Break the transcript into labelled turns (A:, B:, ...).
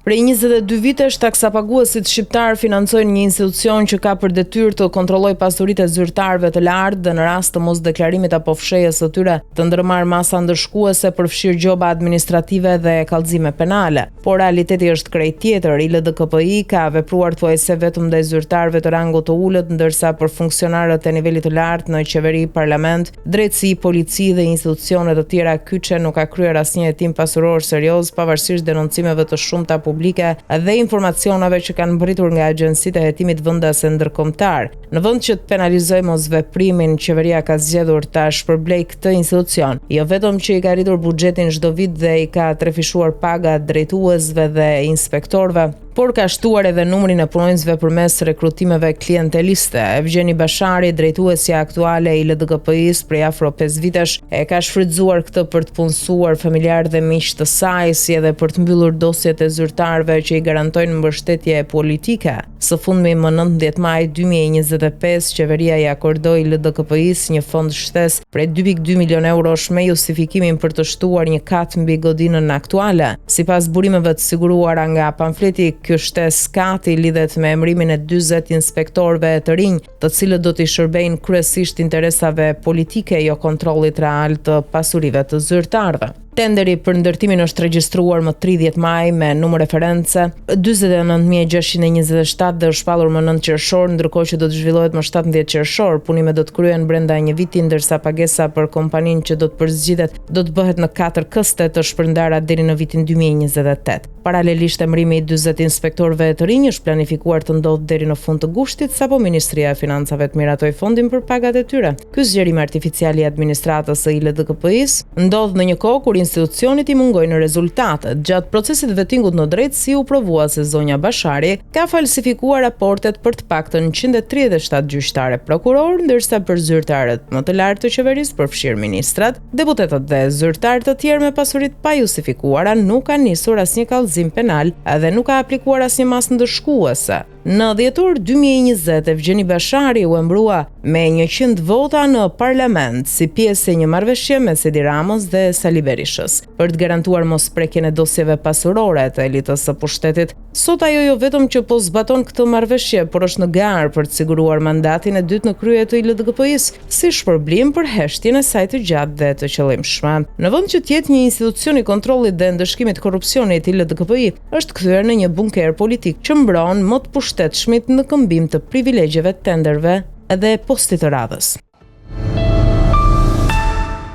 A: Prej 22 vitesh, taksapaguesit shqiptar financojnë një institucion që ka për detyrë të kontrollojë pasuritë e zyrtarëve të lartë dhe në rast të mosdeklarimit apo fshehjes së tyre të ndërmarrë masa ndëshkuese përfshirë gjoba administrative dhe kallëzime penale. Por realiteti është krejt tjetër. ILDKPI ka vepruar thuajse vetëm ndaj zyrtarëve të rangut të ulët, ndërsa për funksionarët e nivelit të lartë në qeveri, parlament, drejtësi, polici dhe institucione të tjera kyçe nuk ka kryer asnjë hetim pasuror serioz, pavarësisht denoncimeve të shumta publike dhe informacioneve që kanë mbritur nga agjencitë e hetimit vendase ndërkombëtar. Në vend që të penalizojë mosveprimin, qeveria ka zgjedhur ta shpërblej këtë institucion. Jo vetëm që i ka rritur buxhetin çdo vit dhe i ka trefishuar pagat drejtuesve dhe inspektorëve, por ka shtuar edhe numrin e punonjësve përmes rekrutimeve klienteliste. Evgjeni Bashari, drejtuesja aktuale e ILDKPI-s prej afro 5 vitesh, e ka shfrytzuar këtë për të punësuar familjar dhe miq të saj, si edhe për të mbyllur dosjet e zyrtarëve që i garantojnë mbështetje politike. Së fundmi, më 19 maj 2025, qeveria i akordoi ILDKPI-s një fond shtesë prej 2.2 milion eurosh me justifikimin për të shtuar një kat mbi godinën aktuale. Sipas burimeve të siguruara nga pamfleti, ky shtesë kati lidhet me emërimin e 40 inspektorëve të rinj, të cilët do t'i shërbejnë kryesisht interesave politike, jo kontrollit real të pasurive të zyrtarëve. Tenderi për ndërtimin është regjistruar më 30 maj me numër reference 49.627 dhe është shpallur më 9 qershor, ndërkohë që do të zhvillohet më 17 qershor. Punimet do të kryhen brenda një viti, ndërsa pagesa për kompaninë që do të përzgjidhet do të bëhet në 4 këste të shpërndara deri në vitin 2028. Paralelisht, emërimi i 40 inspektorëve të rinj është planifikuar të ndodhë deri në fund të gushtit, sapo Ministria e Financave të miratoj fondin për pagat e tyre. Ky zgjerim artificial i administratës së ILDKPI-s ndodh në një kohë kur institucionit i mungojnë rezultatet. Gjatë procesit vettingut në drejtësi u provua se zonja Bashari ka falsifikuar raportet për të paktën 137 gjyqtare prokuror, ndërsa për zyrtarët më të lartë të qeverisë, përfshirë ministrat, deputetët dhe zyrtarë të tjerë me pasuritë pa justifikuara, nuk ka nisur asnjë kallëzim penal dhe nuk ka aplikuar asnjë masë ndëshkuese. Në dhjetor 2020, Evgjeni Bashari u embrua me 100 vota në parlament si pjesë e një marrëveshje mes Edi Ramës dhe Sali Berishës. Për të garantuar mosprekjen e dosjeve pasurore të elitës së pushtetit, sot ajo jo vetëm që po zbaton këtë marrëveshje, por është në garë për të siguruar mandatin e dytë në krye të ILDKPI-s si shpërblim për heshtjen e saj të gjatë dhe të qëllimshme. Në vend që të jetë një institucion i kontrollit dhe ndëshkimit korrupsionit, ILDKPI është kthyer në një bunker politik që mbron më të pushtetshmit në këmbim të privilegjeve, tenderve dhe postit të radhës.